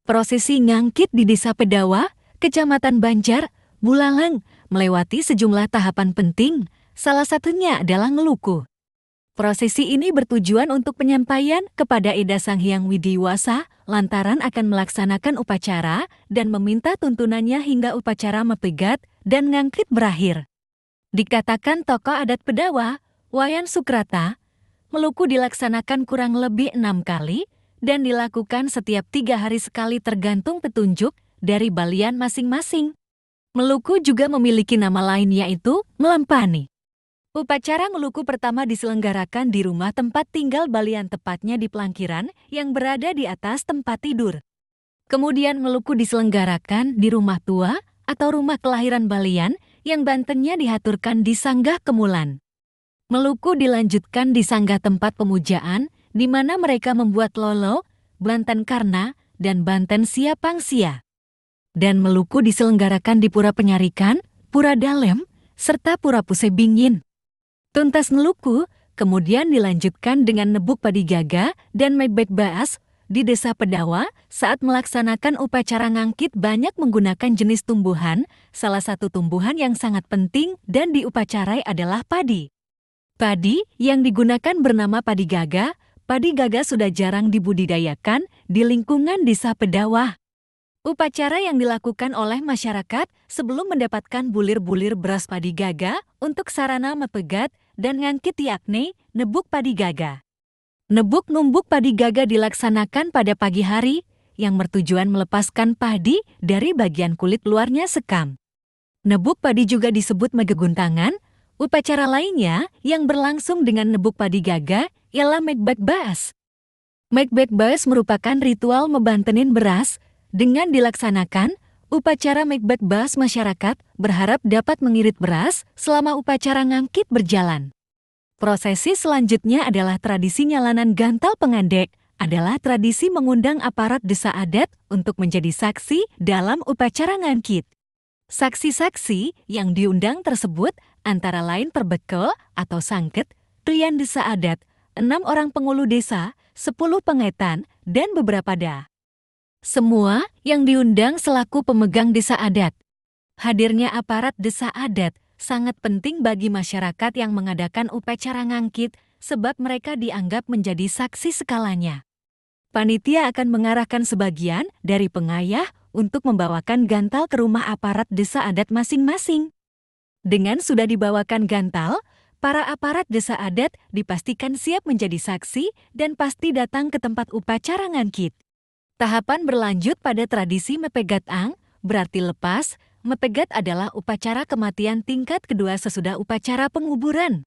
Prosesi ngangkit di Desa Pedawa, Kecamatan Banjar, Buleleng, melewati sejumlah tahapan penting, salah satunya adalah ngeluku. Prosesi ini bertujuan untuk penyampaian kepada Ida Sang Hyang Widiwasa lantaran akan melaksanakan upacara dan meminta tuntunannya hingga upacara mepegat dan ngangkit berakhir. Dikatakan tokoh adat Pedawa, Wayan Sukrata, meluku dilaksanakan kurang lebih 6 kali dan dilakukan setiap 3 hari sekali tergantung petunjuk dari balian masing-masing. Meluku juga memiliki nama lain yaitu Melempani. Upacara ngeluku pertama diselenggarakan di rumah tempat tinggal balian, tepatnya di pelangkiran yang berada di atas tempat tidur. Kemudian ngeluku diselenggarakan di rumah tua atau rumah kelahiran balian yang bantennya dihaturkan di Sanggah Kemulan. Meluku dilanjutkan di sanggah tempat pemujaan, di mana mereka membuat lolo, banten karna, dan banten siapangsia. Dan meluku diselenggarakan di Pura Penyarikan, Pura Dalem, serta Pura Pusebingin. Tuntas ngeluku kemudian dilanjutkan dengan nebuk padi gaga dan megbek baas di Desa Pedawa saat melaksanakan upacara ngangkit banyak menggunakan jenis tumbuhan, salah satu tumbuhan yang sangat penting dan diupacarai adalah padi. Padi yang digunakan bernama padi gaga. Padi gaga sudah jarang dibudidayakan di lingkungan Desa Pedawa. Upacara yang dilakukan oleh masyarakat sebelum mendapatkan bulir-bulir beras padi gaga untuk sarana mepegat dan ngangkit yakni nebuk padi gaga. Nebuk numbuk padi gaga dilaksanakan pada pagi hari yang bertujuan melepaskan padi dari bagian kulit luarnya sekam. Nebuk padi juga disebut megeguntangan. Upacara lainnya yang berlangsung dengan nebuk padi gaga ialah megbek baas. Megbek baas merupakan ritual mebantenin beras. Dengan dilaksanakan, upacara megbek baas masyarakat berharap dapat mengirit beras selama upacara ngangkit berjalan. Prosesi selanjutnya adalah tradisi nyalanan gantal pengandek, adalah tradisi mengundang aparat desa adat untuk menjadi saksi dalam upacara ngangkit. Saksi-saksi yang diundang tersebut antara lain perbekel atau sangket, klian desa adat, 6 orang pengulu desa, 10 pengetan, dan beberapa da. Semua yang diundang selaku pemegang desa adat. Hadirnya aparat desa adat sangat penting bagi masyarakat yang mengadakan upacara ngangkit sebab mereka dianggap menjadi saksi skalanya. Panitia akan mengarahkan sebagian dari pengayah untuk membawakan gantal ke rumah aparat desa adat masing-masing. Dengan sudah dibawakan gantal, para aparat desa adat dipastikan siap menjadi saksi dan pasti datang ke tempat upacara ngangkit. Tahapan berlanjut pada tradisi mepegat ang, berarti lepas. Mepegat adalah upacara kematian tingkat kedua sesudah upacara penguburan.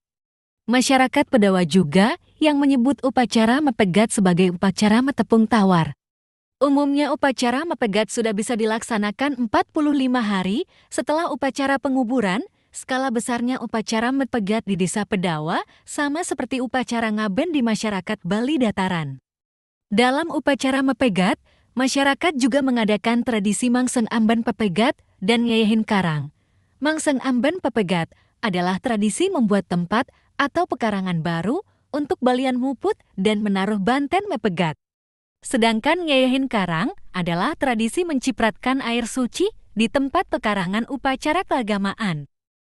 Masyarakat Pedawa juga yang menyebut upacara mepegat sebagai upacara metepung tawar. Umumnya upacara mepegat sudah bisa dilaksanakan 45 hari setelah upacara penguburan. Skala besarnya upacara mepegat di Desa Pedawa sama seperti upacara ngaben di masyarakat Bali Dataran. Dalam upacara mepegat, masyarakat juga mengadakan tradisi Mangseng Amban Pepegat dan Nyayahin Karang. Mangseng Amban Pepegat adalah tradisi membuat tempat atau pekarangan baru untuk balian muput dan menaruh banten mepegat. Sedangkan Nyayahin Karang adalah tradisi mencipratkan air suci di tempat pekarangan upacara keagamaan.